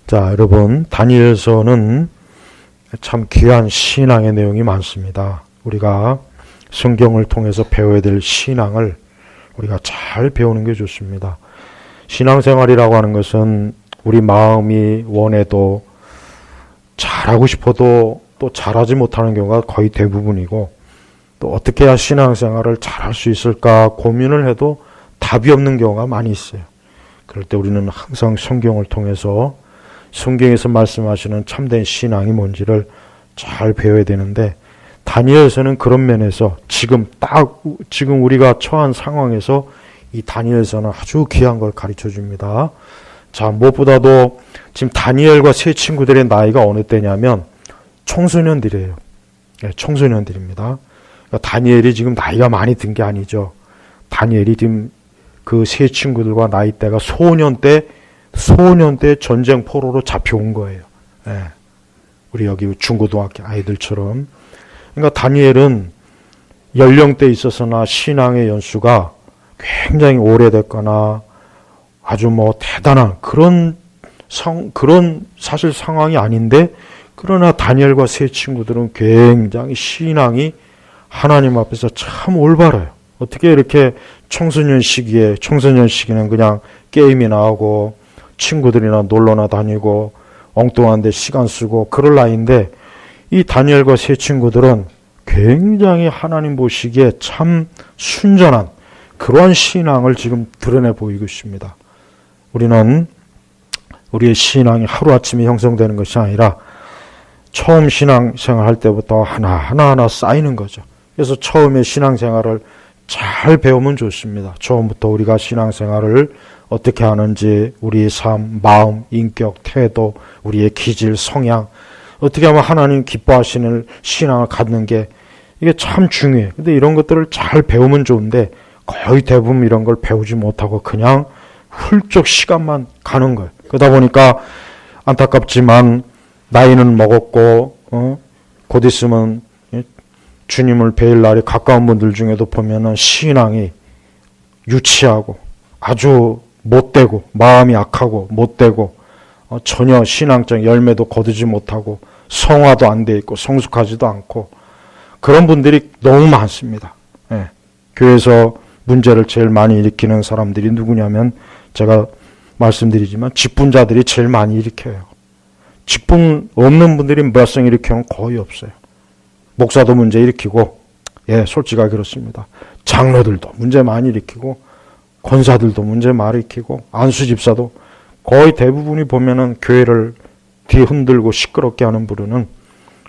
자, 여러분, 다니엘서는 참 귀한 신앙의 내용이 많습니다. 우리가 성경을 통해서 배워야 될 신앙을 우리가 잘 배우는 게 좋습니다. 신앙생활이라고 하는 것은 우리 마음이 원해도 잘하고 싶어도 또 잘하지 못하는 경우가 거의 대부분이고, 또 어떻게 해야 신앙생활을 잘할 수 있을까 고민을 해도 답이 없는 경우가 많이 있어요. 그럴 때 우리는 항상 성경을 통해서 성경에서 말씀하시는 참된 신앙이 뭔지를 잘 배워야 되는데, 다니엘서는 그런 면에서 지금 우리가 처한 상황에서 이 다니엘서는 아주 귀한 걸 가르쳐 줍니다. 자, 무엇보다도 지금 다니엘과 세 친구들의 나이가 어느 때냐면 청소년들이에요. 네, 청소년들입니다. 그러니까 다니엘이 지금 나이가 많이 든 게 아니죠. 다니엘이 지금 그 세 친구들과 나이대가 소년 때 전쟁 포로로 잡혀온 거예요. 네. 우리 여기 중고등학교 아이들처럼. 그러니까 다니엘은 연령대에 있어서나 신앙의 연수가 굉장히 오래됐거나 아주 대단한 그런 사실 상황이 아닌데, 그러나 다니엘과 세 친구들은 굉장히 신앙이 하나님 앞에서 참 올바라요. 어떻게 이렇게 청소년 시기는 그냥 게임이나 하고 친구들이나 놀러나 다니고 엉뚱한 데 시간 쓰고 그럴 나이인데, 이 다니엘과 세 친구들은 굉장히 하나님 보시기에 참 순전한 그러한 신앙을 지금 드러내 보이고 있습니다. 우리는 우리의 신앙이 하루아침에 형성되는 것이 아니라 처음 신앙생활 할 때부터 하나하나 쌓이는 거죠. 그래서 처음에 신앙생활을 잘 배우면 좋습니다. 처음부터 우리가 신앙생활을 어떻게 하는지, 우리의 삶, 마음, 인격, 태도, 우리의 기질, 성향, 어떻게 하면 하나님 기뻐하시는 신앙을 갖는 게 이게 참 중요해요. 근데 이런 것들을 잘 배우면 좋은데 거의 대부분 이런 걸 배우지 못하고 그냥 훌쩍 시간만 가는 거예요. 그러다 보니까 안타깝지만 나이는 먹었고 곧 있으면 주님을 뵐 날이 가까운 분들 중에도 보면은 신앙이 유치하고 아주 못되고 마음이 약하고 못되고 전혀 신앙적 열매도 거두지 못하고 성화도 안 돼 있고 성숙하지도 않고 그런 분들이 너무 많습니다. 예. 교회에서 문제를 제일 많이 일으키는 사람들이 누구냐면, 제가 말씀드리지만 직분자들이 제일 많이 일으켜요. 직분 없는 분들이 몇성 일으키는 거의 없어요. 목사도 문제 일으키고, 솔직하게 그렇습니다. 장로들도 문제 많이 일으키고, 권사들도 문제 많이 일으키고, 안수집사도 거의 대부분이 보면은 교회를 뒤흔들고 시끄럽게 하는 부류는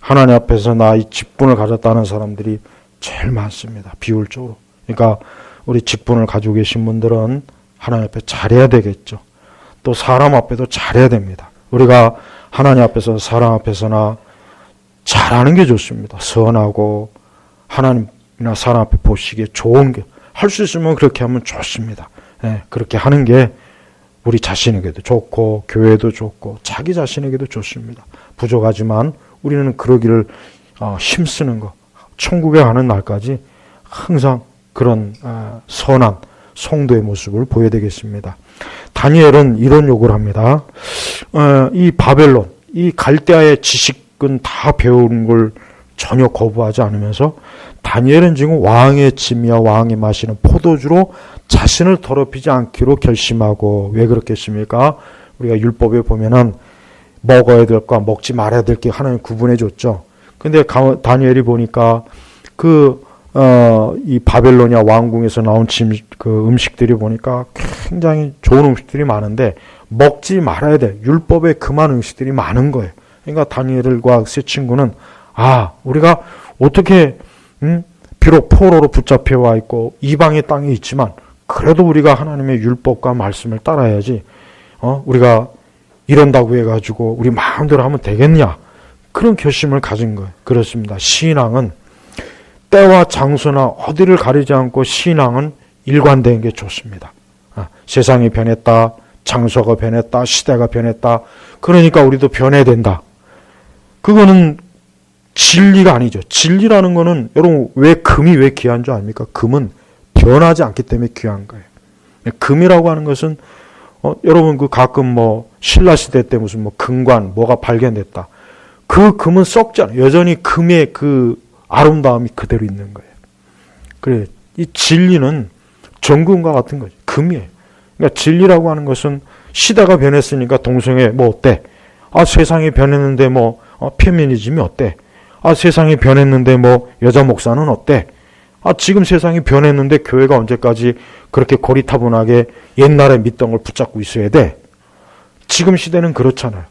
하나님 앞에서 나 이 직분을 가졌다는 사람들이 제일 많습니다. 비율적으로. 그러니까 우리 직분을 가지고 계신 분들은 하나님 앞에 잘해야 되겠죠. 또 사람 앞에도 잘해야 됩니다. 우리가 하나님 앞에서 사람 앞에서나 잘하는 게 좋습니다. 선하고 하나님이나 사람 앞에 보시기에 좋은 게, 할 수 있으면 그렇게 하면 좋습니다. 그렇게 하는 게 우리 자신에게도 좋고 교회도 좋고 자기 자신에게도 좋습니다. 부족하지만 우리는 그러기를 힘쓰는 거, 천국에 가는 날까지 항상 그런 선한 성도의 모습을 보여야 되겠습니다. 다니엘은 이런 요구를 합니다. 이 바벨론, 이 갈대아의 지식은 다 배우는 걸 전혀 거부하지 않으면서, 다니엘은 지금 왕의 짐이야 왕이 마시는 포도주로 자신을 더럽히지 않기로 결심하고, 왜 그렇겠습니까? 우리가 율법에 보면은 먹어야 될 거, 먹지 말아야 될 게 하나님 구분해 줬죠. 근데 다니엘이 보니까 이 바벨로니아 왕궁에서 나온 음식들이 보니까 굉장히 좋은 음식들이 많은데 먹지 말아야 돼, 율법에 금한 음식들이 많은 거예요. 그러니까 다니엘과 세 친구는 우리가 어떻게 비록 포로로 붙잡혀 와 있고 이방의 땅에 있지만 그래도 우리가 하나님의 율법과 말씀을 따라야지, 우리가 이런다고 해가지고 우리 마음대로 하면 되겠냐, 그런 결심을 가진 거예요. 그렇습니다. 신앙은 때와 장소나 어디를 가리지 않고 신앙은 일관되는 게 좋습니다. 세상이 변했다, 장소가 변했다, 시대가 변했다, 그러니까 우리도 변해야 된다. 그거는 진리가 아니죠. 진리라는 거는, 여러분 금이 왜 귀한 줄 압니까? 금은 변하지 않기 때문에 귀한 거예요. 금이라고 하는 것은 여러분 그 가끔 뭐 신라 시대 때 무슨 뭐 금관 뭐가 발견됐다. 그 금은 썩잖아요. 여전히 금의 그 아름다움이 그대로 있는 거예요. 그래, 이 진리는 정금과 같은 거죠. 금이에요. 그러니까 진리라고 하는 것은 시대가 변했으니까 동성애 뭐 어때? 세상이 변했는데 뭐 페미니즘이 어때? 세상이 변했는데 뭐 여자 목사는 어때? 지금 세상이 변했는데 교회가 언제까지 그렇게 고리타분하게 옛날에 믿던 걸 붙잡고 있어야 돼? 지금 시대는 그렇잖아요.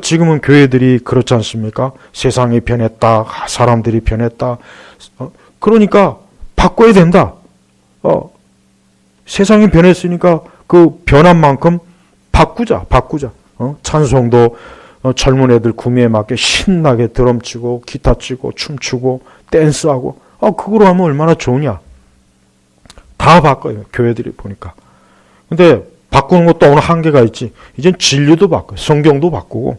지금은 교회들이 그렇지 않습니까? 세상이 변했다. 사람들이 변했다. 그러니까 바꿔야 된다. 세상이 변했으니까 그 변한 만큼 바꾸자. 찬송도 젊은 애들 구미에 맞게 신나게 드럼 치고 기타 치고 춤추고 댄스하고 그거로 하면 얼마나 좋으냐. 다 바꿔요. 교회들이 보니까. 근데 바꾸는 것도 어느 한계가 있지. 이젠 진리도 바꿔요. 성경도 바꾸고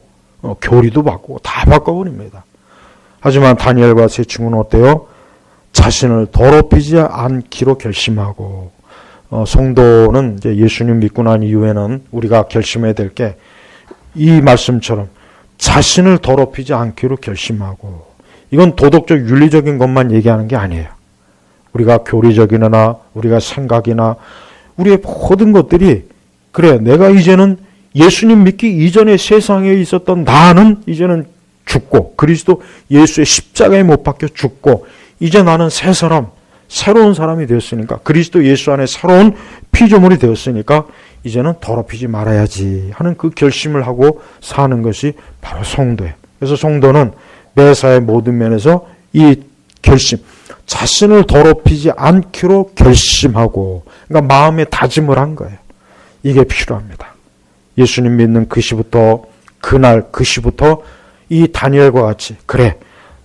교리도 바꾸고 다 바꿔버립니다. 하지만 다니엘과 세 친구는 어때요? 자신을 더럽히지 않기로 결심하고 성도는 이제 예수님 믿고 난 이후에는 우리가 결심해야 될 게 이 말씀처럼 자신을 더럽히지 않기로 결심하고 이건 도덕적 윤리적인 것만 얘기하는 게 아니에요. 우리가 교리적이나 우리가 생각이나 우리의 모든 것들이 그래 내가 이제는 예수님 믿기 이전에 세상에 있었던 나는 이제는 죽고 그리스도 예수의 십자가에 못 박혀 죽고 이제 나는 새 사람 새로운 사람이 되었으니까 그리스도 예수 안에 새로운 피조물이 되었으니까 이제는 더럽히지 말아야지 하는 그 결심을 하고 사는 것이 바로 성도예요. 그래서 성도는 매사의 모든 면에서 이 결심, 자신을 더럽히지 않기로 결심하고 그러니까 마음에 다짐을 한 거예요. 이게 필요합니다. 예수님 믿는 그 시부터 그날 그 시부터 이 다니엘과 같이 그래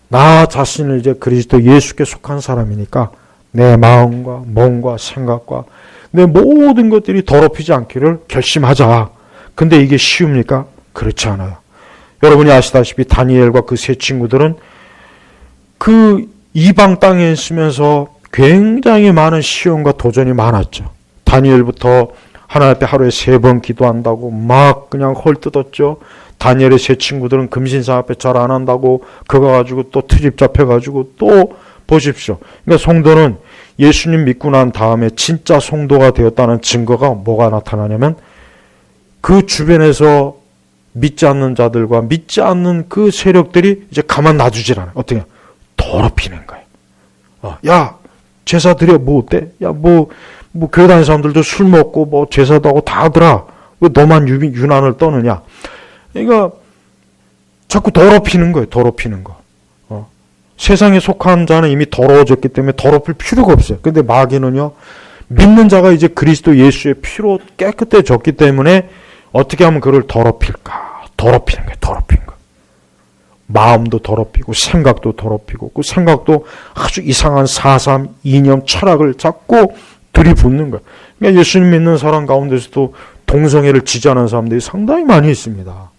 나 자신을 이제 그리스도 예수께 속한 사람이니까 내 마음과 몸과 생각과 내 모든 것들이 더럽히지 않기를 결심하자. 근데 이게 쉬웁니까? 그렇지 않아요. 여러분이 아시다시피 다니엘과 그 세 친구들은 그 이방 땅에 있으면서 굉장히 많은 시험과 도전이 많았죠. 다니엘부터 하나님 앞에 하루에 3번 기도한다고 막 그냥 헐뜯었죠. 다니엘의 세 친구들은 금신상 앞에 잘 안 한다고 그거 가지고 또 트집 잡혀가지고 또 보십시오. 그러니까 성도는 예수님 믿고 난 다음에 진짜 성도가 되었다는 증거가 뭐가 나타나냐면 그 주변에서 믿지 않는 자들과 믿지 않는 그 세력들이 이제 가만 놔두질 않아요. 어떻게? 더럽히는 거예요. 야, 제사 드려 뭐 어때? 야, 뭐 교회 다니는 사람들도 술 먹고 뭐 제사도 하고 다 하더라. 왜 너만 유난을 떠느냐? 그러니까 자꾸 더럽히는 거예요. 더럽히는 거. 세상에 속한 자는 이미 더러워졌기 때문에 더럽힐 필요가 없어요. 근데 마귀는요. 믿는 자가 이제 그리스도 예수의 피로 깨끗해졌기 때문에 어떻게 하면 그를 더럽힐까? 더럽히는 거예요. 더럽히는 거. 마음도 더럽히고 생각도 더럽히고 그 생각도 아주 이상한 사상, 이념, 철학을 자꾸 들이붓는 거예요. 그러니까 예수님 믿는 사람 가운데서도 동성애를 지지하는 사람들이 상당히 많이 있습니다.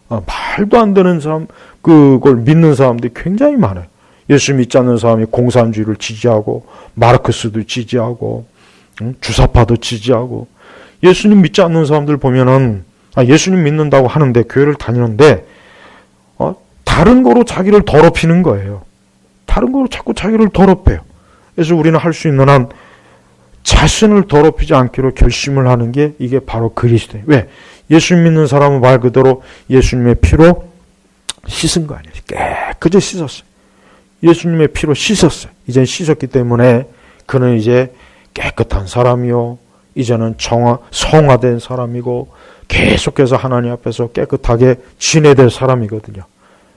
말도 안 되는 사람, 그걸 믿는 사람들이 굉장히 많아요. 예수 믿지 않는 사람이 공산주의를 지지하고 마르크스도 지지하고 주사파도 지지하고 예수님 믿지 않는 사람들 보면은 예수님 믿는다고 하는데 교회를 다니는데 다른 거로 자기를 더럽히는 거예요. 다른 거로 자꾸 자기를 더럽혀요. 그래서 우리는 할 수 있는 한 자신을 더럽히지 않기로 결심을 하는 게 이게 바로 그리스도예요. 왜? 예수 믿는 사람은 말 그대로 예수님의 피로 씻은 거 아니에요. 깨끗이 씻었어요. 예수님의 피로 씻었어요. 이젠 씻었기 때문에 그는 이제 깨끗한 사람이요. 이제는 성화된 사람이고 계속해서 하나님 앞에서 깨끗하게 지내야 될 사람이거든요.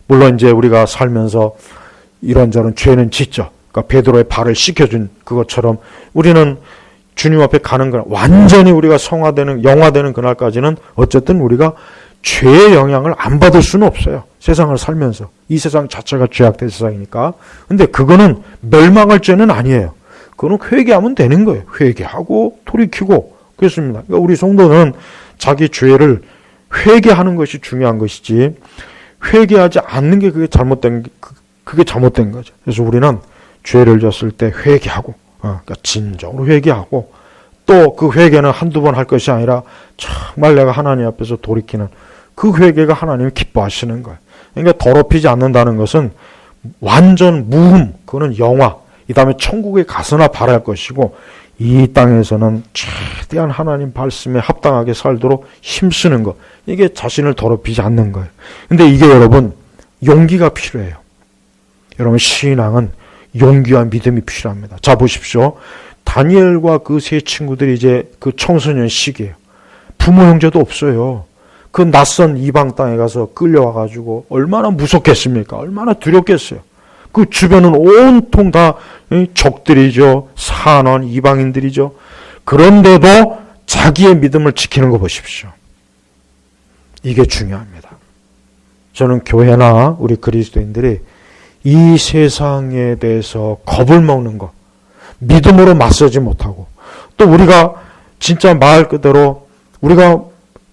물론 이제 우리가 살면서 이런저런 죄는 짓죠. 그러니까 베드로의 발을 씻겨준 그것처럼 우리는 주님 앞에 가는 건 완전히 우리가 성화되는 영화되는 그날까지는 어쨌든 우리가 죄의 영향을 안 받을 수는 없어요. 세상을 살면서. 이 세상 자체가 죄악된 세상이니까. 근데 그거는 멸망할 죄는 아니에요. 그거는 회개하면 되는 거예요. 회개하고 돌이키고 그렇습니다. 그러니까 우리 성도는 자기 죄를 회개하는 것이 중요한 것이지 회개하지 않는 게 그게 잘못된 거죠. 그래서 우리는 죄를 졌을 때 회개하고 그러니까 진정으로 회개하고 또 그 회개는 한두 번 할 것이 아니라 정말 내가 하나님 앞에서 돌이키는 그 회개가 하나님이 기뻐하시는 거예요. 그러니까 더럽히지 않는다는 것은 완전 무흠, 그거는 영화, 이 다음에 천국에 가서나 바랄 것이고, 이 땅에서는 최대한 하나님 말씀에 합당하게 살도록 힘쓰는 것, 이게 자신을 더럽히지 않는 거예요. 근데 이게 여러분 용기가 필요해요. 여러분 신앙은 용기와 믿음이 필요합니다. 자 보십시오. 다니엘과 그 세 친구들이 이제 그 청소년 시기예요. 부모 형제도 없어요. 그 낯선 이방 땅에 가서 끌려와가지고 얼마나 무섭겠습니까? 얼마나 두렵겠어요. 그 주변은 온통 다 적들이죠. 산원 이방인들이죠. 그런데도 자기의 믿음을 지키는 거 보십시오. 이게 중요합니다. 저는 교회나 우리 그리스도인들이 이 세상에 대해서 겁을 먹는 것, 믿음으로 맞서지 못하고, 또 우리가 진짜 말 그대로 우리가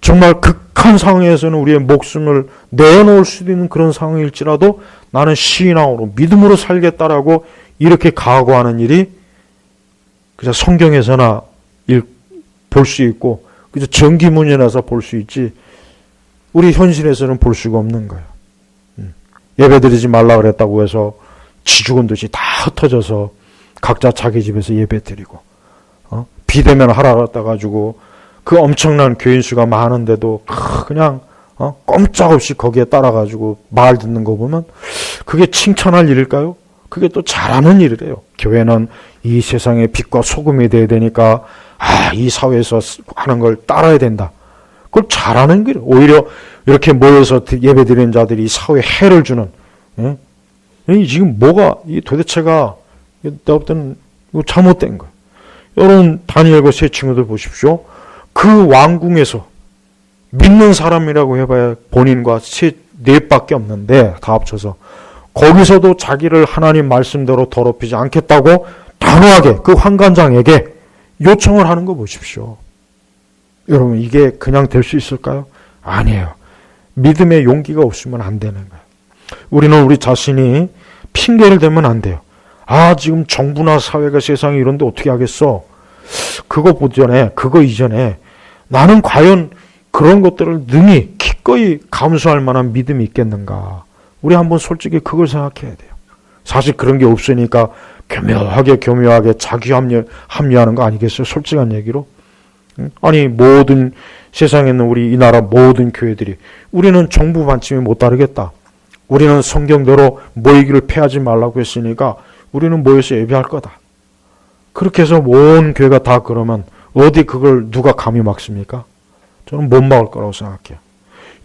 정말 극한 상황에서는 우리의 목숨을 내놓을 수도 있는 그런 상황일지라도 나는 신앙으로 믿음으로 살겠다라고 이렇게 각오하는 일이 그저 성경에서나 볼 수 있고 그저 정기문이라서 볼 수 있지 우리 현실에서는 볼 수가 없는 거예요. 예배드리지 말라 그랬다고 해서 지죽은 듯이 다 흩어져서 각자 자기 집에서 예배드리고 비대면 하라 그랬다 가지고 그 엄청난 교인 수가 많은데도 그냥 꼼짝없이 거기에 따라가지고 말 듣는 거 보면 그게 칭찬할 일일까요? 그게 또 잘하는 일이래요. 교회는 이 세상의 빛과 소금이 돼야 되니까 이 사회에서 하는 걸 따라야 된다. 그걸 잘하는 거예요. 오히려 이렇게 모여서 예배드리는 자들이 이 사회에 해를 주는, 지금 뭐가 도대체가 내가 볼 때는 잘못된 거예요. 여러분 다니엘과 세 친구들 보십시오. 그 왕궁에서 믿는 사람이라고 해봐야 본인과 넷밖에 없는데 다 합쳐서 거기서도 자기를 하나님 말씀대로 더럽히지 않겠다고 단호하게 그 환관장에게 요청을 하는 거 보십시오. 여러분 이게 그냥 될 수 있을까요? 아니에요. 믿음의 용기가 없으면 안 되는 거예요. 우리는 우리 자신이 핑계를 대면 안 돼요. 지금 정부나 사회가 세상이 이런데 어떻게 하겠어? 그거 이전에 나는 과연 그런 것들을 능히 기꺼이 감수할 만한 믿음이 있겠는가? 우리 한번 솔직히 그걸 생각해야 돼요. 사실 그런 게 없으니까 교묘하게 자기 합리하는 거 아니겠어요? 솔직한 얘기로. 아니 모든 세상에 있는 우리 이 나라 모든 교회들이 우리는 정부 반침에 못 따르겠다. 우리는 성경대로 모이기를 패하지 말라고 했으니까 우리는 모여서 예배할 거다. 그렇게 해서 온 교회가 다 그러면 어디 그걸 누가 감히 막습니까? 저는 못 막을 거라고 생각해요.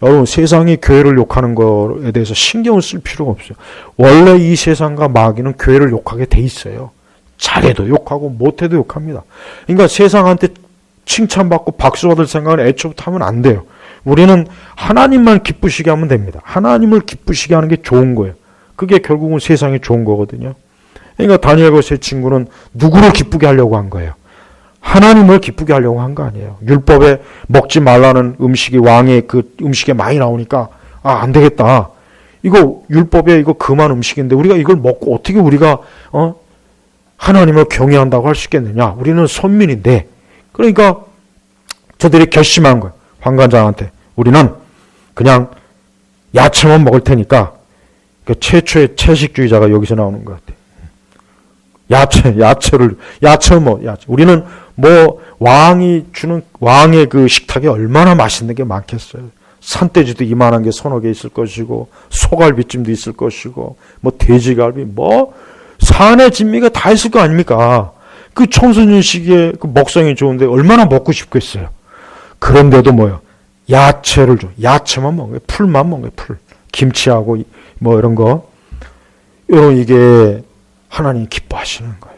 여러분 세상이 교회를 욕하는 거에 대해서 신경을 쓸 필요가 없어요. 원래 이 세상과 마귀는 교회를 욕하게 돼 있어요. 잘해도 욕하고 못해도 욕합니다. 그러니까 세상한테 칭찬받고 박수받을 생각은 애초부터 하면 안 돼요. 우리는 하나님만 기쁘시게 하면 됩니다. 하나님을 기쁘시게 하는 게 좋은 거예요. 그게 결국은 세상에 좋은 거거든요. 그러니까 다니엘과 세 친구는 누구를 기쁘게 하려고 한 거예요? 하나님을 기쁘게 하려고 한 거 아니에요. 율법에 먹지 말라는 음식이 왕의 그 음식에 많이 나오니까 안 되겠다. 이거 율법에 이거 금한 음식인데 우리가 이걸 먹고 어떻게 우리가 하나님을 경외한다고 할 수 있겠느냐? 우리는 선민인데. 그러니까 저들이 결심한 거예요. 환관장한테 우리는 그냥 야채만 먹을 테니까 그 최초의 채식주의자가 여기서 나오는 것 같아요. 야채. 우리는 왕이 주는 왕의 그 식탁에 얼마나 맛있는 게 많겠어요. 산돼지도 이만한 게 서너 개 있을 것이고 소갈비찜도 있을 것이고 돼지갈비 산의 진미가 다 있을 거 아닙니까? 그 청소년 시기에 그 먹성이 좋은데 얼마나 먹고 싶겠어요. 그런데도 야채를 줘. 야채만 먹어요. 풀만 먹어요. 풀. 김치하고 이런 거. 여러분 이게 하나님 기뻐하시는 거예요.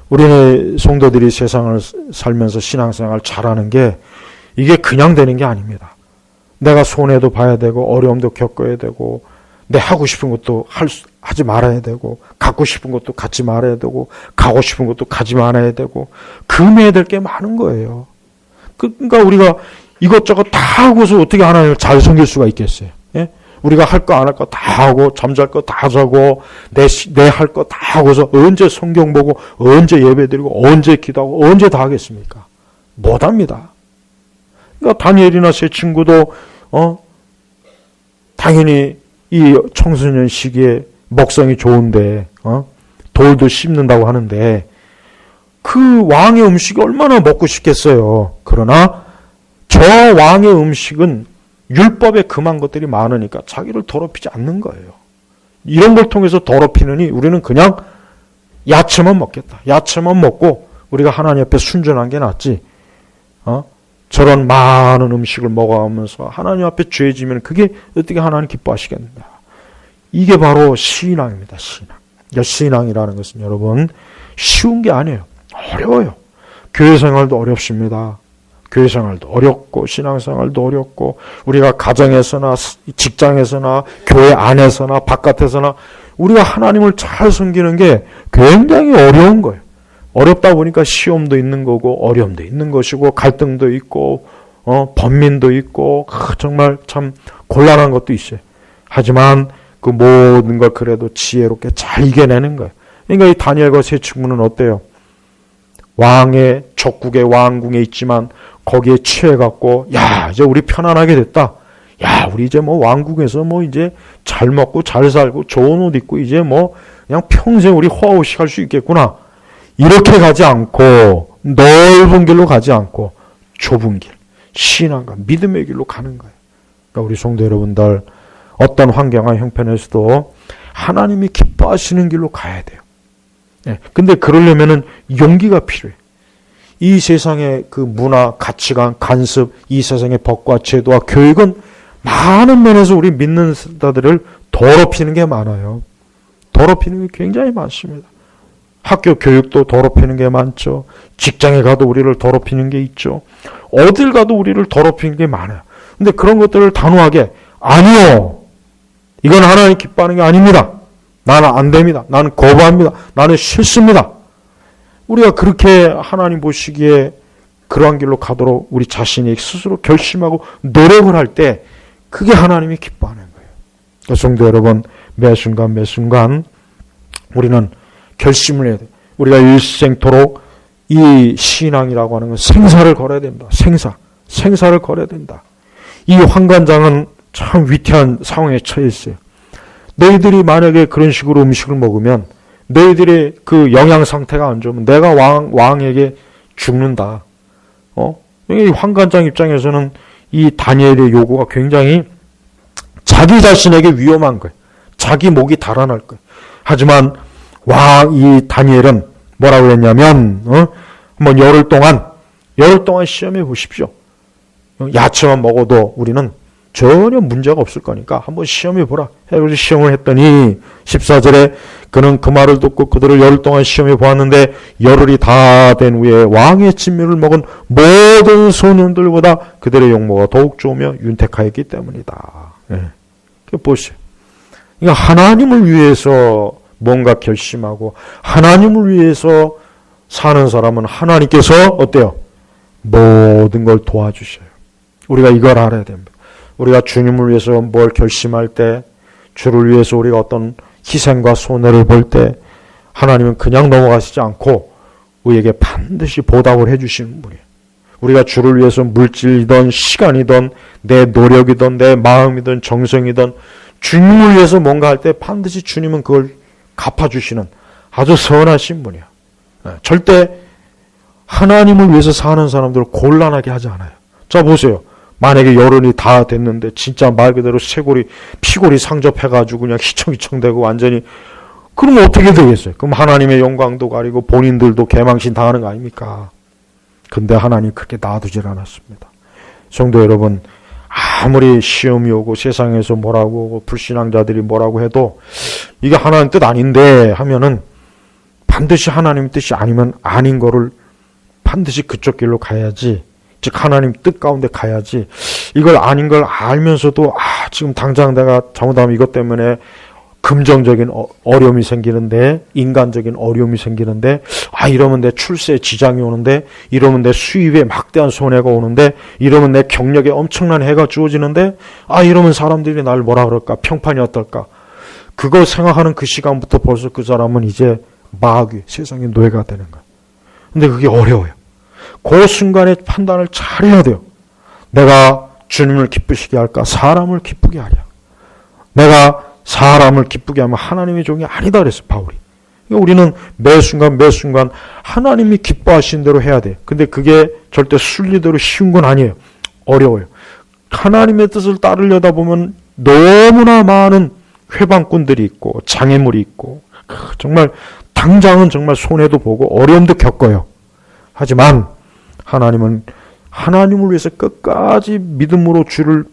우리네 성도들이 세상을 살면서 신앙생활 잘하는 게 이게 그냥 되는 게 아닙니다. 내가 손해도 봐야 되고 어려움도 겪어야 되고 내 하고 싶은 것도 하지 말아야 되고 갖고 싶은 것도 갖지 말아야 되고 가고 싶은 것도 가지 말아야 되고 금해야 될 게 많은 거예요. 그러니까 우리가 이것저것 다 하고서 어떻게 하나님을 잘 섬길 수가 있겠어요? 예? 우리가 할 거 안 할 거 다 하고 잠잘 거 다 자고 내 할 거 다 하고서 언제 성경 보고 언제 예배 드리고 언제 기도하고 언제 다 하겠습니까? 못합니다. 그러니까 다니엘이나 세 친구도 당연히 이 청소년 시기에 먹성이 좋은데 돌도 씹는다고 하는데 그 왕의 음식이 얼마나 먹고 싶겠어요. 그러나 저 왕의 음식은 율법에 금한 것들이 많으니까 자기를 더럽히지 않는 거예요. 이런 걸 통해서 더럽히느니 우리는 그냥 야채만 먹겠다. 야채만 먹고 우리가 하나님 앞에 순전한 게 낫지. 저런 많은 음식을 먹어가면서 하나님 앞에 죄지면 그게 어떻게 하나님 기뻐하시겠느냐. 이게 바로 신앙입니다. 신앙. 신앙이라는 것은 여러분 쉬운 게 아니에요. 어려워요. 교회 생활도 어렵습니다. 교회 생활도 어렵고 신앙생활도 어렵고 우리가 가정에서나 직장에서나 교회 안에서나 바깥에서나 우리가 하나님을 잘 섬기는 게 굉장히 어려운 거예요. 어렵다 보니까 시험도 있는 거고 어려움도 있는 것이고 갈등도 있고 번민도 있고 정말 참 곤란한 것도 있어요. 하지만 그 모든 걸 그래도 지혜롭게 잘 이겨내는 거예요. 그러니까 이 다니엘과 세 친구는 어때요? 왕의 족국의 왕궁에 있지만 거기에 취해갖고 야 이제 우리 편안하게 됐다. 야 우리 이제 뭐 왕궁에서 뭐 이제 잘 먹고 잘 살고 좋은 옷 입고 이제 뭐 그냥 평생 우리 호화호식할 수 있겠구나. 이렇게 가지 않고 넓은 길로 가지 않고 좁은 길, 신앙과 믿음의 길로 가는 거예요. 그러니까 우리 성도 여러분들 어떤 환경과 형편에서도 하나님이 기뻐하시는 길로 가야 돼요. 근데 그러려면은 용기가 필요해. 이 세상의 그 문화, 가치관, 간섭, 이 세상의 법과 제도와 교육은 많은 면에서 우리 믿는 자들을 더럽히는 게 많아요. 더럽히는 게 굉장히 많습니다. 학교 교육도 더럽히는 게 많죠. 직장에 가도 우리를 더럽히는 게 있죠. 어딜 가도 우리를 더럽히는 게 많아요. 근데 그런 것들을 단호하게 아니요. 이건 하나님 기뻐하는 게 아닙니다. 나는 안 됩니다. 나는 거부합니다. 나는 싫습니다. 우리가 그렇게 하나님 보시기에 그러한 길로 가도록 우리 자신이 스스로 결심하고 노력을 할 때 그게 하나님이 기뻐하는 거예요. 성도 여러분, 매 순간 우리는 결심을 해야 돼요. 우리가 일생토록 이 신앙이라고 하는 건 생사를 걸어야 됩니다. 생사를 걸어야 된다. 이 황관장은 참 위태한 상황에 처해 있어요. 너희들이 만약에 그런 식으로 음식을 먹으면 너희들의 그 영양 상태가 안 좋으면 내가 왕에게 죽는다. 이 황관장 입장에서는 이 다니엘의 요구가 굉장히 자기 자신에게 위험한 거예요. 자기 목이 달아날 거예요. 하지만 이 다니엘은 뭐라고 했냐면 한번 열흘 동안 시험해 보십시오. 야채만 먹어도 우리는 전혀 문제가 없을 거니까 한번 시험해 보라. 해서 시험을 했더니 14절에 그는 그 말을 듣고 그들을 열흘 동안 시험해 보았는데 열흘이 다 된 후에 왕의 진미를 먹은 모든 소년들보다 그들의 용모가 더욱 좋으며 윤택하였기 때문이다. 보세요. 그러니까 하나님을 위해서 뭔가 결심하고 하나님을 위해서 사는 사람은 하나님께서 어때요? 모든 걸 도와주셔요. 우리가 이걸 알아야 됩니다. 우리가 주님을 위해서 뭘 결심할 때, 주를 위해서 우리가 어떤 희생과 손해를 볼 때 하나님은 그냥 넘어가시지 않고 우리에게 반드시 보답을 해주시는 분이에요. 우리가 주를 위해서 물질이든 시간이든 내 노력이든 내 마음이든 정성이든 주님을 위해서 뭔가 할 때 반드시 주님은 그걸 갚아주시는 아주 선하신 분이에요. 절대 하나님을 위해서 사는 사람들을 곤란하게 하지 않아요. 자 보세요. 만약에 열흘이 다 됐는데 진짜 말 그대로 피골이 상접해가지고 그냥 희청희청대고 완전히 그러면 어떻게 되겠어요? 그럼 하나님의 영광도 가리고 본인들도 개망신 당하는 거 아닙니까? 근데 하나님 그렇게 놔두질 않았습니다. 성도 여러분, 아무리 시험이 오고 세상에서 뭐라고 오고 불신앙자들이 뭐라고 해도 이게 하나님 뜻 아닌데 하면은 반드시 하나님 뜻이 아니면 아닌 거를 반드시 그쪽 길로 가야지. 즉 하나님 뜻 가운데 가야지. 이걸 아닌 걸 알면서도 지금 당장 내가 잘못하면 이것 때문에 금전적인 어려움이 생기는데, 인간적인 어려움이 생기는데, 이러면 내 출세에 지장이 오는데, 이러면 내 수입에 막대한 손해가 오는데, 이러면 내 경력에 엄청난 해가 주어지는데, 이러면 사람들이 날 뭐라 그럴까, 평판이 어떨까. 그걸 생각하는 그 시간부터 벌써 그 사람은 이제 마귀, 세상의 노예가 되는 거야. 근데 그게 어려워요. 그 순간에 판단을 잘 해야 돼요. 내가 주님을 기쁘시게 할까? 사람을 기쁘게 하랴. 내가 사람을 기쁘게 하면 하나님의 종이 아니다 그랬어요, 바울이. 그러니까 우리는 매 순간 하나님이 기뻐하신 대로 해야 돼. 근데 그게 절대 순리대로 쉬운 건 아니에요. 어려워요. 하나님의 뜻을 따르려다 보면 너무나 많은 회방꾼들이 있고 장애물이 있고 정말 당장은 정말 손해도 보고 어려움도 겪어요. 하지만 하나님은 하나님을 위해서 끝까지 믿음으로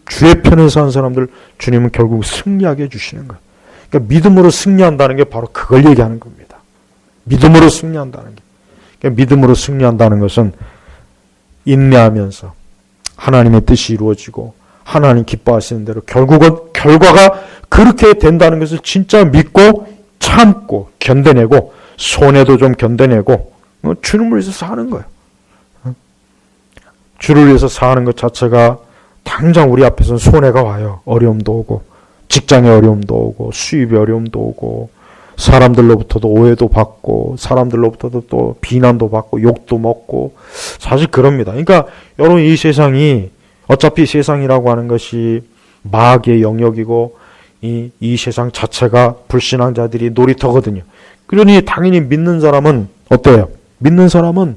주의 편에 선 사람들 주님은 결국 승리하게 해주시는 거예요. 그러니까 믿음으로 승리한다는 게 바로 그걸 얘기하는 겁니다. 믿음으로 승리한다는 게. 그러니까 믿음으로 승리한다는 것은 인내하면서 하나님의 뜻이 이루어지고 하나님 기뻐하시는 대로 결국은 결과가 그렇게 된다는 것을 진짜 믿고 참고 견뎌내고 손해도 좀 견뎌내고 주님을 위해서 사는 거예요. 주를 위해서 사는 것 자체가 당장 우리 앞에서는 손해가 와요. 어려움도 오고 직장의 어려움도 오고 수입의 어려움도 오고 사람들로부터도 오해도 받고 사람들로부터도 또 비난도 받고 욕도 먹고 사실 그럽니다. 그러니까 여러분 이 세상이 어차피 세상이라고 하는 것이 마귀의 영역이고 이 세상 자체가 불신앙자들이 놀이터거든요. 그러니 당연히 믿는 사람은 어때요? 믿는 사람은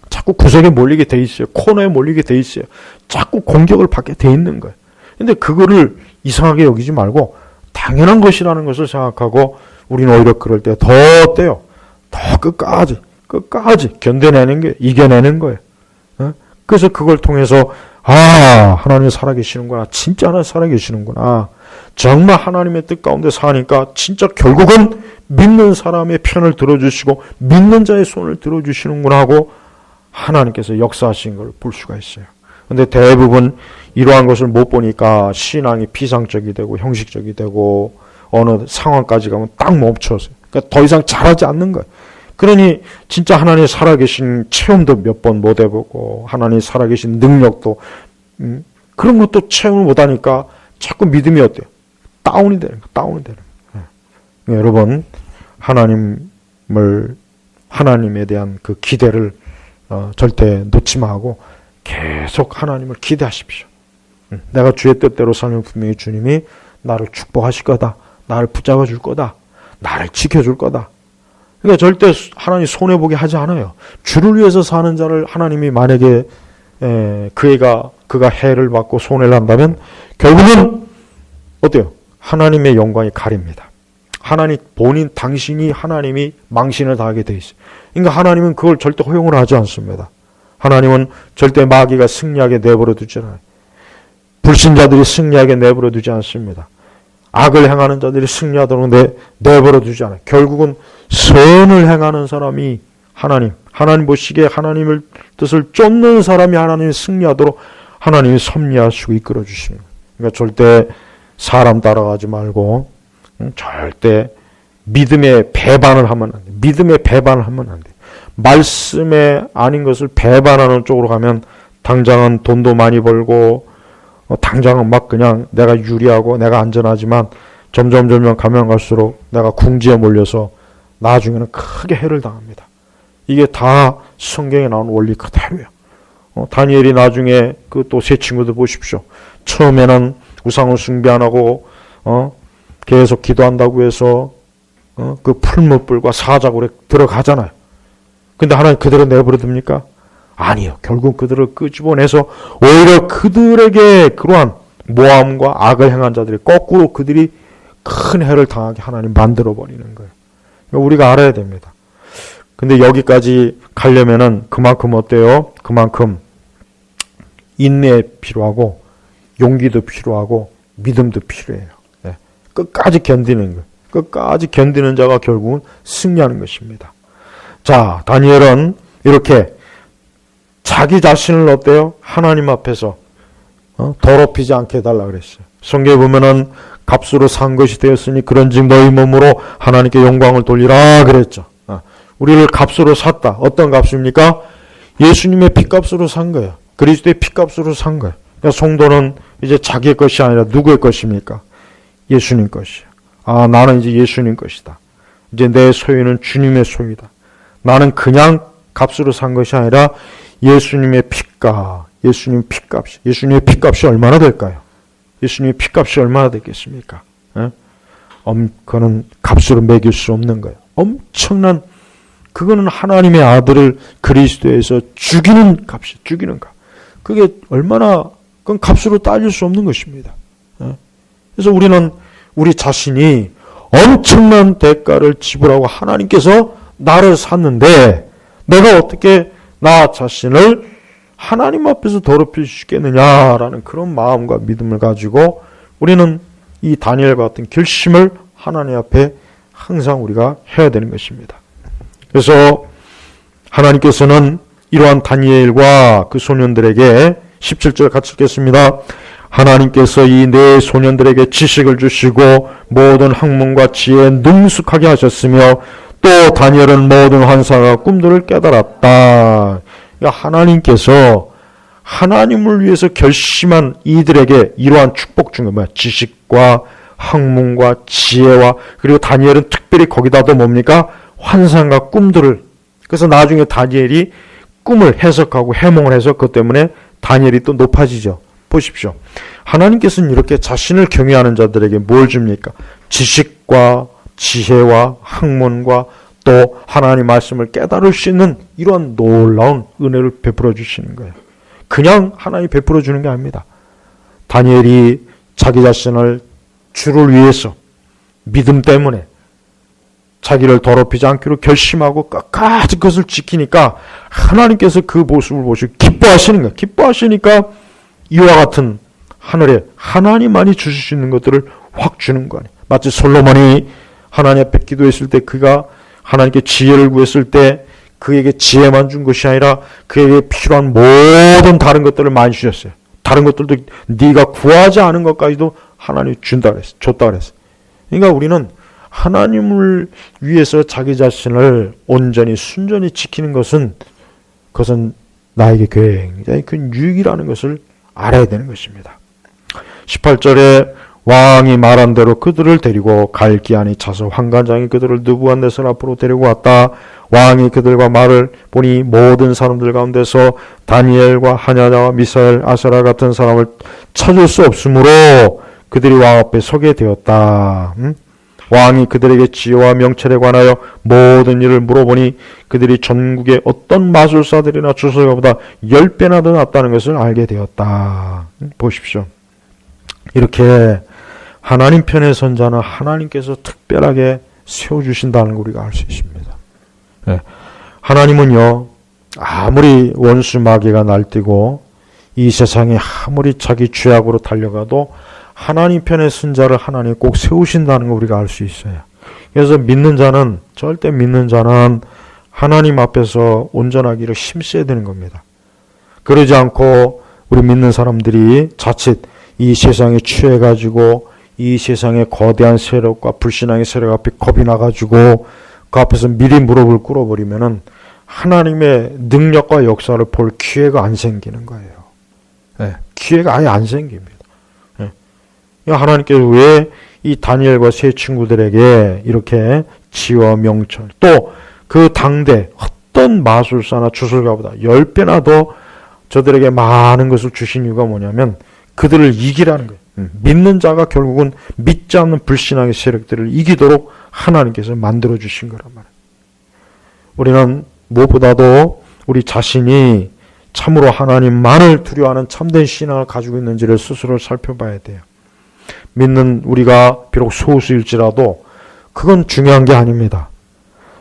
자꾸 구석에 몰리게 돼 있어요. 코너에 몰리게 돼 있어요. 자꾸 공격을 받게 돼 있는 거예요. 근데 그거를 이상하게 여기지 말고 당연한 것이라는 것을 생각하고 우리는 오히려 그럴 때 더 어때요? 더 끝까지 견뎌내는 게 이겨내는 거예요. 그래서 그걸 통해서 하나님이 살아계시는구나. 진짜 하나님 살아계시는구나. 정말 하나님의 뜻 가운데 사니까 진짜 결국은 믿는 사람의 편을 들어주시고 믿는 자의 손을 들어주시는구나 하고 하나님께서 역사하신 걸 볼 수가 있어요. 그런데 대부분 이러한 것을 못 보니까 신앙이 피상적이 되고 형식적이 되고 어느 상황까지 가면 딱 멈춰서 그러니까 더 이상 잘하지 않는 거예요. 그러니 진짜 하나님 살아계신 체험도 몇 번 못 해보고 하나님 살아계신 능력도 그런 것도 체험을 못하니까 자꾸 믿음이 어때요? 다운이 되는 거예요. 여러분 하나님에 대한 그 기대를 절대 놓지 마고 계속 하나님을 기대하십시오. 내가 주의 뜻대로 살면 분명히 주님이 나를 축복하실 거다. 나를 붙잡아 줄 거다. 나를 지켜줄 거다. 그러니까 절대 하나님 손해보게 하지 않아요. 주를 위해서 사는 자를 하나님이 만약에 그가 해를 받고 손해를 한다면 결국은 어때요? 하나님의 영광이 가립니다. 당신이 하나님이 망신을 당하게 돼 있어요. 그러니까 하나님은 그걸 절대 허용을 하지 않습니다. 하나님은 절대 마귀가 승리하게 내버려 두지 않아요. 불신자들이 승리하게 내버려 두지 않습니다. 악을 행하는 자들이 승리하도록 내버려 두지 않아요. 결국은 선을 행하는 사람이 하나님 보시기에 하나님의 뜻을 쫓는 사람이 하나님이 승리하도록 하나님이 섭리하시고 이끌어 주시는 거예요. 그러니까 절대 사람 따라가지 말고 절대 믿음의 배반을 하면 안 돼. 믿음의 배반을 하면 안 돼. 말씀에 아닌 것을 배반하는 쪽으로 가면 당장은 돈도 많이 벌고 당장은 막 그냥 내가 유리하고 내가 안전하지만 점점 가면 갈수록 내가 궁지에 몰려서 나중에는 크게 해를 당합니다. 이게 다 성경에 나온 원리 그대로예요. 다니엘이 나중에 그 또 세 친구들 보십시오. 처음에는 우상을 숭배 안 하고 계속 기도한다고 해서 그 풀무불과 사자굴에 들어가잖아요. 근데 하나님 그대로 내버려 둡니까? 아니요. 결국 그들을 끄집어내서 오히려 그들에게 그러한 모함과 악을 행한 자들이 거꾸로 그들이 큰 해를 당하게 하나님 만들어버리는 거예요. 그러니까 우리가 알아야 됩니다. 근데 여기까지 가려면은 그만큼 어때요? 그만큼 인내 필요하고 용기도 필요하고 믿음도 필요해요. 네. 끝까지 견디는 거예요. 끝까지 견디는 자가 결국은 승리하는 것입니다. 자, 다니엘은 이렇게 자기 자신을 어때요? 하나님 앞에서 더럽히지 않게 해달라 그랬어요. 성경에 보면은 값으로 산 것이 되었으니 그런즉 너희 몸으로 하나님께 영광을 돌리라 그랬죠. 우리를 값으로 샀다. 어떤 값입니까? 예수님의 피값으로 산 거예요. 그리스도의 피값으로 산 거예요. 그러니까 성도는 이제 자기의 것이 아니라 누구의 것입니까? 예수님 것이에요. 나는 이제 예수님 것이다. 이제 내 소유는 주님의 소유다. 나는 그냥 값으로 산 것이 아니라 예수님의 핏값이 얼마나 될까요? 예수님의 핏값이 얼마나 되겠습니까? 그거는 값으로 매길 수 없는 거예요. 엄청난, 그거는 하나님의 아들을 그리스도에서 죽이는 값이, 죽이는 값. 그게 얼마나, 그건 값으로 따질 수 없는 것입니다. 그래서 우리는 우리 자신이 엄청난 대가를 지불하고 하나님께서 나를 샀는데 내가 어떻게 나 자신을 하나님 앞에서 더럽힐 수 있겠느냐라는 그런 마음과 믿음을 가지고 우리는 이 다니엘과 같은 결심을 하나님 앞에 항상 우리가 해야 되는 것입니다. 그래서 하나님께서는 이러한 다니엘과 그 소년들에게 17절 같이 읽겠습니다. 하나님께서 이 네 소년들에게 지식을 주시고 모든 학문과 지혜에 능숙하게 하셨으며 또 다니엘은 모든 환상과 꿈들을 깨달았다. 그러니까 하나님께서 하나님을 위해서 결심한 이들에게 이러한 축복 준 거 뭐야? 지식과 학문과 지혜와, 그리고 다니엘은 특별히 거기다도 뭡니까? 환상과 꿈들을. 그래서 나중에 다니엘이 꿈을 해석하고 해몽을 해서 그것 때문에 다니엘이 또 높아지죠. 보십시오. 하나님께서는 이렇게 자신을 경외하는 자들에게 뭘 줍니까? 지식과 지혜와 학문과 또 하나님 말씀을 깨달을 수 있는 이러한 놀라운 은혜를 베풀어 주시는 거예요. 그냥 하나님이 베풀어 주는 게 아닙니다. 다니엘이 자기 자신을 주를 위해서 믿음 때문에 자기를 더럽히지 않기로 결심하고 끝까지 그것을 지키니까 하나님께서 그 모습을 보시고 기뻐하시는 거예요. 기뻐하시니까 이와 같은 하늘에 하나님만이 주실 수 있는 것들을 확 주는 거 아니에요. 마치 솔로몬이 하나님 앞에 기도했을 때 그가 하나님께 지혜를 구했을 때 그에게 지혜만 준 것이 아니라 그에게 필요한 모든 다른 것들을 많이 주셨어요. 다른 것들도 네가 구하지 않은 것까지도 하나님이 준다 그랬어요. 줬다 그랬어요. 그러니까 우리는 하나님을 위해서 자기 자신을 온전히 순전히 지키는 것은 그것은 나에게 굉장히 큰 유익이라는 것을 알아야 되는 것입니다. 18절에 왕이 말한 대로 그들을 데리고 갈 기한이 차서 환관장이 그들을 느부갓네살 앞으로 데리고 왔다. 왕이 그들과 말을 보니 모든 사람들 가운데서 다니엘과 하냐냐와 미사엘, 아세라 같은 사람을 찾을 수 없으므로 그들이 왕 앞에 서게 되었다. 왕이 그들에게 지혜와 명철에 관하여 모든 일을 물어보니 그들이 전국의 어떤 마술사들이나 주술가보다 10배나 더 낫다는 것을 알게 되었다. 보십시오. 이렇게 하나님 편에 선 자는 하나님께서 특별하게 세워주신다는 걸 우리가 알 수 있습니다. 네. 하나님은요, 아무리 원수 마귀가 날뛰고 이 세상에 아무리 자기 죄악으로 달려가도 하나님 편에 선 자를 하나님 꼭 세우신다는 걸 우리가 알 수 있어요. 그래서 절대 믿는 자는 하나님 앞에서 온전하기를 힘써야 되는 겁니다. 그러지 않고 우리 믿는 사람들이 자칫 이 세상에 취해가지고 이 세상의 거대한 세력과 불신앙의 세력 앞에 겁이 나가지고 그 앞에서 미리 무릎을 꿇어버리면은 하나님의 능력과 역사를 볼 기회가 안 생기는 거예요. 네, 기회가 아예 안 생깁니다. 네. 하나님께서 왜 이 다니엘과 세 친구들에게 이렇게 지혜와 명철, 또 그 당대 어떤 마술사나 주술가보다 10배나 더 저들에게 많은 것을 주신 이유가 뭐냐면 그들을 이기라는 거예요. 믿는 자가 결국은 믿지 않는 불신앙의 세력들을 이기도록 하나님께서 만들어주신 거란 말이에요. 우리는 무엇보다도 우리 자신이 참으로 하나님만을 두려워하는 참된 신앙을 가지고 있는지를 스스로 살펴봐야 돼요. 믿는 우리가 비록 소수일지라도 그건 중요한 게 아닙니다.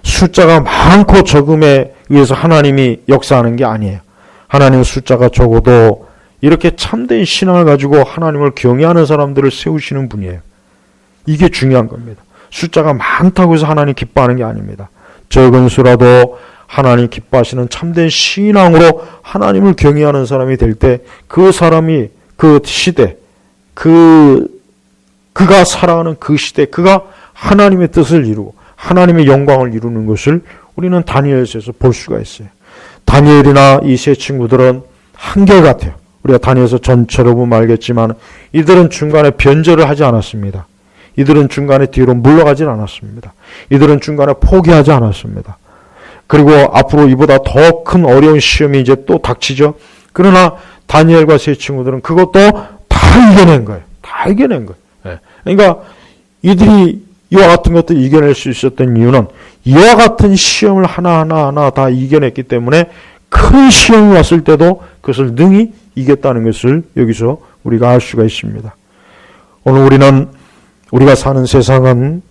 숫자가 많고 적음에 의해서 하나님이 역사하는 게 아니에요. 하나님은 숫자가 적어도 이렇게 참된 신앙을 가지고 하나님을 경외하는 사람들을 세우시는 분이에요. 이게 중요한 겁니다. 숫자가 많다고 해서 하나님 기뻐하는 게 아닙니다. 적은 수라도 하나님 기뻐하시는 참된 신앙으로 하나님을 경외하는 사람이 될 때 그 사람이 그 시대, 그가 살아가는 그 시대, 그가 하나님의 뜻을 이루고 하나님의 영광을 이루는 것을 우리는 다니엘서에서 볼 수가 있어요. 다니엘이나 이 세 친구들은 한결같아요. 우리가 다니엘서 전체로 보면 알겠지만 이들은 중간에 변절을 하지 않았습니다. 이들은 중간에 뒤로 물러가지 않았습니다. 이들은 중간에 포기하지 않았습니다. 그리고 앞으로 이보다 더 큰 어려운 시험이 이제 또 닥치죠. 그러나 다니엘과 세 친구들은 그것도 다 이겨낸 거예요. 다 이겨낸 거예요. 예. 그러니까 이들이 이와 같은 것들 이겨낼 수 있었던 이유는 이와 같은 시험을 하나하나 다 이겨냈기 때문에 큰 시험이 왔을 때도 그것을 능히 이겼다는 것을 여기서 우리가 알 수가 있습니다. 오늘 우리가 사는 세상은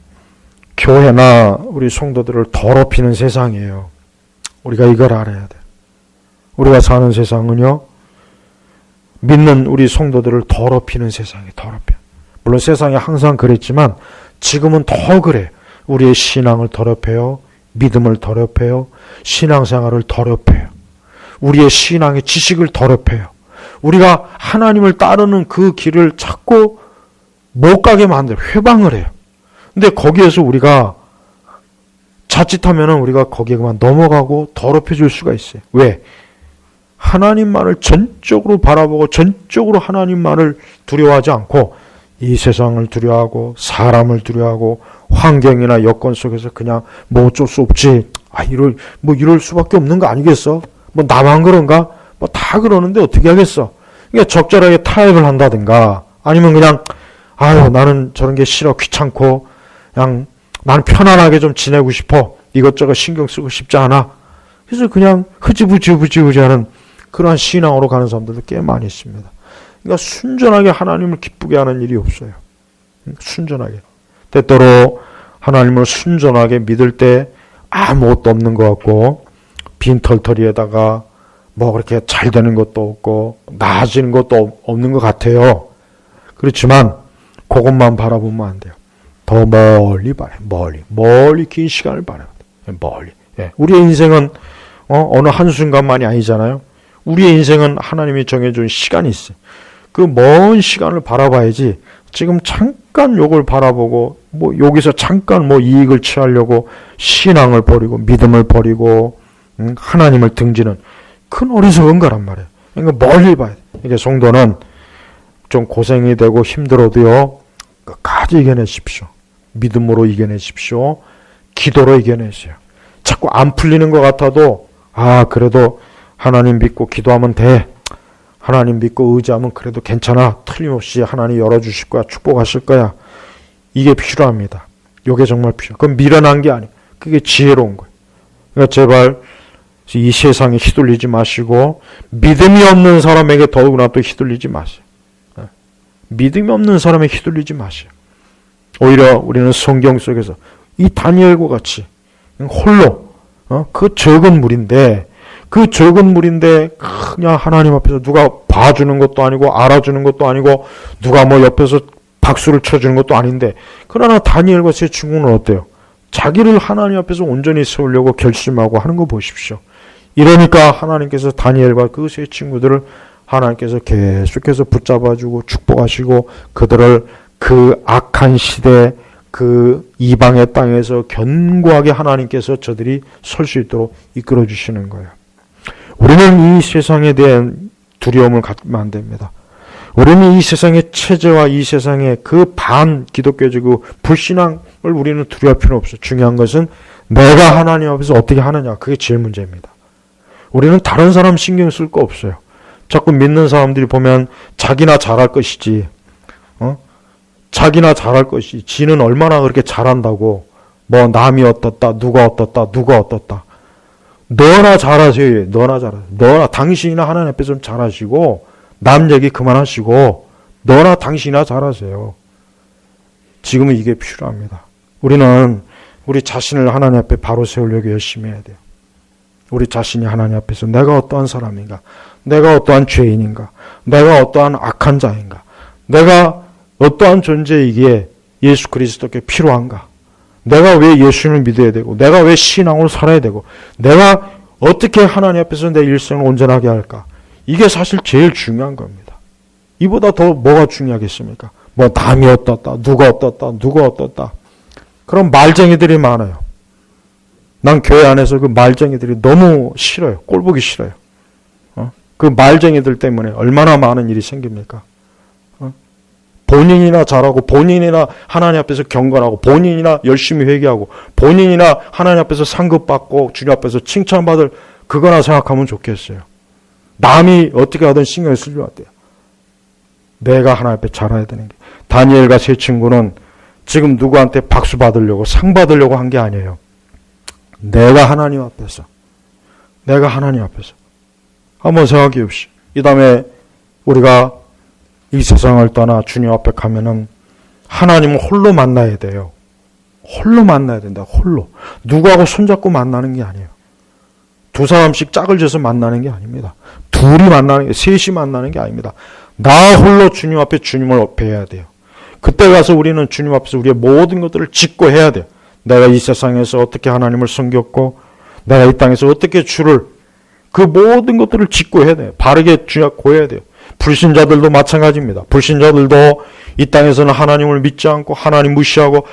교회나 우리 성도들을 더럽히는 세상이에요. 우리가 이걸 알아야 돼요. 우리가 사는 세상은요, 믿는 우리 성도들을 더럽히는 세상이에요. 더럽혀. 물론 세상이 항상 그랬지만 지금은 더 그래. 우리의 신앙을 더럽혀요. 믿음을 더럽혀요. 신앙생활을 더럽혀요. 우리의 신앙의 지식을 더럽혀요. 우리가 하나님을 따르는 그 길을 자꾸 못 가게 만들어 회방을 해요. 근데 거기에서 우리가 자칫하면 우리가 거기에 그만 넘어가고 더럽혀질 수가 있어요. 왜? 하나님만을 전적으로 바라보고 전적으로 하나님만을 두려워하지 않고 이 세상을 두려워하고 사람을 두려워하고 환경이나 여건 속에서 그냥 뭐 어쩔 수 없지. 이럴 수밖에 없는 거 아니겠어? 뭐 나만 그런가? 뭐 다 그러는데 어떻게 하겠어? 그러니까 적절하게 타협을 한다든가 아니면 그냥 나는 저런 게 싫어 귀찮고 그냥 나는 편안하게 좀 지내고 싶어. 이것저것 신경 쓰고 싶지 않아. 그래서 그냥 흐지부지 하는 그러한 신앙으로 가는 사람들도 꽤 많이 있습니다. 그러니까 순전하게 하나님을 기쁘게 하는 일이 없어요. 순전하게. 때때로 하나님을 순전하게 믿을 때 아무것도 없는 것 같고 빈털터리에다가 뭐 그렇게 잘 되는 것도 없고 나아지는 것도 없는 것 같아요. 그렇지만 그것만 바라보면 안 돼요. 더 멀리 바라요. 멀리 긴 시간을 바라요. 멀리. 예. 우리의 인생은 어느 한순간만이 아니잖아요. 우리의 인생은 하나님이 정해준 시간이 있어요. 그 먼 시간을 바라봐야지 지금 잠깐 요걸 바라보고 뭐 여기서 잠깐 뭐 이익을 취하려고 신앙을 버리고 믿음을 버리고 하나님을 등지는 큰 어리석은 거란 말이에요. 그러니까 멀리 봐야 돼. 이게 성도는 좀 고생이 되고 힘들어도요. 끝까지 이겨내십시오. 믿음으로 이겨내십시오. 기도로 이겨내세요. 자꾸 안 풀리는 것 같아도 그래도 하나님 믿고 기도하면 돼. 하나님 믿고 의지하면 그래도 괜찮아. 틀림없이 하나님 열어주실 거야. 축복하실 거야. 이게 필요합니다. 이게 정말 필요해요. 그건 미련한 게 아니에요. 그게 지혜로운 거예요. 그러니까 제발 이 세상에 휘둘리지 마시고 믿음이 없는 사람에게 더욱이나 또 휘둘리지 마세요. 믿음이 없는 사람에 휘둘리지 마세요. 오히려 우리는 성경 속에서 이 다니엘과 같이 홀로 그 적은 물인데 그냥 하나님 앞에서 누가 봐주는 것도 아니고 알아주는 것도 아니고 누가 뭐 옆에서 박수를 쳐주는 것도 아닌데 그러나 다니엘과 세 친구는 어때요? 자기를 하나님 앞에서 온전히 세우려고 결심하고 하는 거 보십시오. 이러니까 하나님께서 다니엘과 그 세 친구들을 하나님께서 계속해서 붙잡아주고 축복하시고 그들을 그 악한 시대 그 이방의 땅에서 견고하게 하나님께서 저들이 설 수 있도록 이끌어 주시는 거예요. 우리는 이 세상에 대한 두려움을 갖면 안 됩니다. 우리는 이 세상의 체제와 이 세상의 그 반기독교적이고 불신앙을 우리는 두려워할 필요 없어요. 중요한 것은 내가 하나님 앞에서 어떻게 하느냐. 그게 제일 문제입니다. 우리는 다른 사람 신경 쓸 거 없어요. 자꾸 믿는 사람들이 보면 자기나 잘할 것이지. 자기나 잘할 것이 지는 얼마나 그렇게 잘한다고 뭐 남이 어떻다 누가 어떻다 너나 잘하세요. 너나 당신이나 하나님 앞에서 좀 잘하시고 남 얘기 그만하시고 너나 당신이나 잘하세요. 지금은 이게 필요합니다. 우리는 우리 자신을 하나님 앞에 바로 세우려고 열심히 해야 돼요. 우리 자신이 하나님 앞에서 내가 어떠한 사람인가, 내가 어떠한 죄인인가, 내가 어떠한 악한 자인가, 내가 어떠한 존재이기에 예수 그리스도께 필요한가, 내가 왜 예수를 믿어야 되고, 내가 왜 신앙으로 살아야 되고, 내가 어떻게 하나님 앞에서 내 일생을 온전하게 할까. 이게 사실 제일 중요한 겁니다. 이보다 더 뭐가 중요하겠습니까? 뭐 남이 어떻다, 누가 어떻다. 그런 말쟁이들이 많아요. 난 교회 안에서 그 말쟁이들이 너무 싫어요. 꼴보기 싫어요. 그 말쟁이들 때문에 얼마나 많은 일이 생깁니까? 본인이나 잘하고, 본인이나 하나님 앞에서 경건하고, 본인이나 열심히 회개하고, 본인이나 하나님 앞에서 상급받고 주님 앞에서 칭찬받을 그거나 생각하면 좋겠어요. 남이 어떻게 하든 신경을 쓰지 마세요. 내가 하나님 앞에 잘해야 되는 게. 다니엘과 세 친구는 지금 누구한테 박수 받으려고, 상 받으려고 한 게 아니에요. 내가 하나님 앞에서 한번 생각해 봅시다. 이 다음에 우리가 이 세상을 떠나 주님 앞에 가면은 하나님은 홀로 만나야 돼요. 홀로 만나야 된다. 홀로. 누구하고 손잡고 만나는 게 아니에요. 두 사람씩 짝을 져서 만나는 게 아닙니다. 둘이 만나는 게, 셋이 만나는 게 아닙니다. 나 홀로 주님 앞에 주님을 뵈야 돼요. 그때 가서 우리는 주님 앞에서 우리의 모든 것들을 짓고 해야 돼요. 내가 이 세상에서 어떻게 하나님을 섬겼고, 내가 이 땅에서 어떻게 주를, 그 모든 것들을 짓고 해야 돼요. 바르게 주님 앞에 고해야 돼요. 불신자들도 마찬가지입니다. 불신자들도 이 땅에서는 하나님을 믿지 않고 하나님 무시하고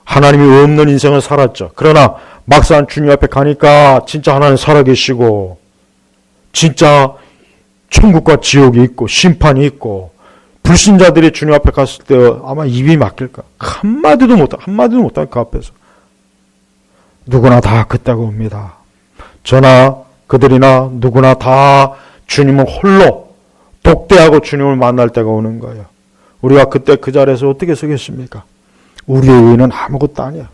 하나님이 없는 인생을 살았죠. 그러나 막상 주님 앞에 가니까 진짜 하나님 살아계시고, 진짜 천국과 지옥이 있고 심판이 있고, 불신자들이 주님 앞에 갔을 때 아마 입이 막힐까? 한마디도 못할 그 앞에서. 누구나 다 그때가 옵니다. 저나 그들이나 누구나 다 주님을 홀로 독대하고 주님을 만날 때가 오는 거예요. 우리가 그때 그 자리에서 어떻게 서겠습니까? 우리의 의는 아무것도 아니야.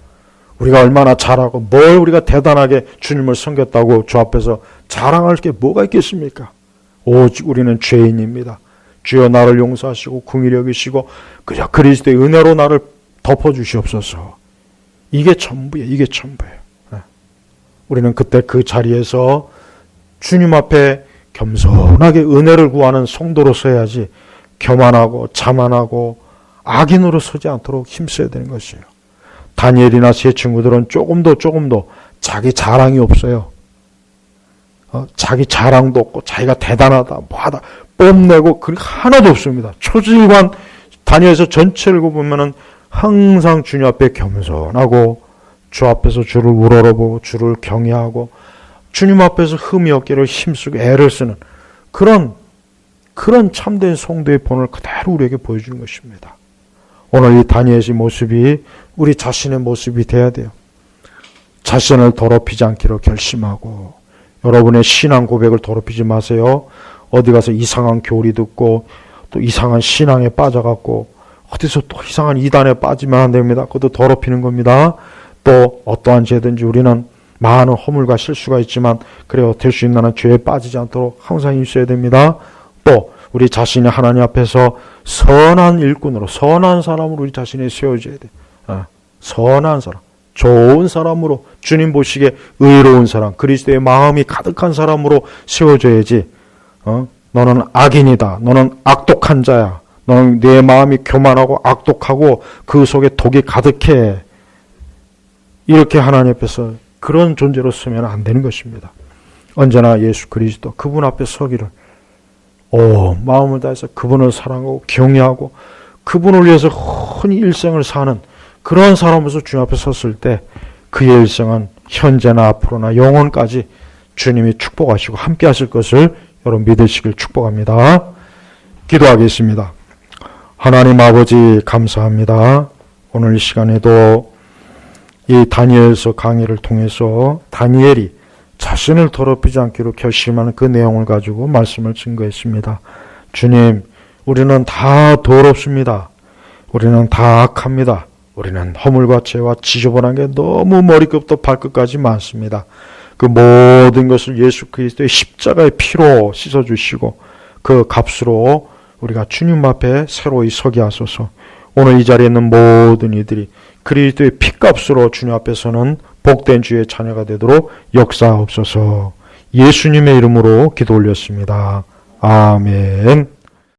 우리가 얼마나 잘하고 뭘 우리가 대단하게 주님을 섬겼다고 주 앞에서 자랑할 게 뭐가 있겠습니까? 오직 우리는 죄인입니다. 주여 나를 용서하시고 긍휼히 여기시고 그저 그리스도의 은혜로 나를 덮어주시옵소서. 이게 전부예요. 이게 전부예요. 우리는 그때 그 자리에서 주님 앞에 겸손하게 은혜를 구하는 성도로 서야지 교만하고 자만하고 악인으로 서지 않도록 힘써야 되는 것이에요. 다니엘이나 세 친구들은 조금도 자기 자랑이 없어요. 자기 자랑도 없고 자기가 대단하다 뭐하다 뽐내고 그게 하나도 없습니다. 초질관 다니엘서 전체를 보면은 항상 주님 앞에 겸손하고 주 앞에서 주를 우러러보고 주를 경외하고 주님 앞에서 흠이 없기를 힘쓰고 애를 쓰는 그런 참된 성도의 본을 그대로 우리에게 보여주는 것입니다. 오늘 이 다니엘의 모습이 우리 자신의 모습이 돼야 돼요. 자신을 더럽히지 않기로 결심하고 여러분의 신앙 고백을 더럽히지 마세요. 어디 가서 이상한 교리 듣고 또 이상한 신앙에 빠져갖고 어디서 또 이상한 이단에 빠지면 안 됩니다. 그것도 더럽히는 겁니다. 또 어떠한 죄든지 우리는 많은 허물과 실수가 있지만 그래요. 될 수 있는 한은 죄에 빠지지 않도록 항상 있어야 됩니다. 또 우리 자신이 하나님 앞에서 선한 일꾼으로 선한 사람으로 우리 자신이 세워져야 돼요. 선한 사람, 좋은 사람으로 주님 보시기에 의로운 사람, 그리스도의 마음이 가득한 사람으로 세워져야지. 너는 악인이다. 너는 악독한 자야. 너는 내 마음이 교만하고 악독하고 그 속에 독이 가득해. 이렇게 하나님 앞에서 그런 존재로 서면 안 되는 것입니다. 언제나 예수 그리스도 그분 앞에 서기를 마음을 다해서 그분을 사랑하고 경외하고 그분을 위해서 흔히 일생을 사는 그런 사람으로서 주님 앞에 섰을 때 그의 일생은 현재나 앞으로나 영원까지 주님이 축복하시고 함께 하실 것을 여러분 믿으시길 축복합니다. 기도하겠습니다. 하나님 아버지 감사합니다. 오늘 이 시간에도 이 다니엘서 강의를 통해서 다니엘이 자신을 더럽히지 않기로 결심하는 그 내용을 가지고 말씀을 증거했습니다. 주님, 우리는 다 더럽습니다. 우리는 다 악합니다. 우리는 허물과 죄와 지저분한 게 너무 머리끝부터 발끝까지 많습니다. 그 모든 것을 예수 그리스도의 십자가의 피로 씻어주시고 그 값으로 우리가 주님 앞에 새로이 서게 하소서. 오늘 이 자리에 있는 모든 이들이 그리스도의 피값으로 주님 앞에서는 복된 주의 자녀가 되도록 역사하옵소서. 예수님의 이름으로 기도 올렸습니다. 아멘.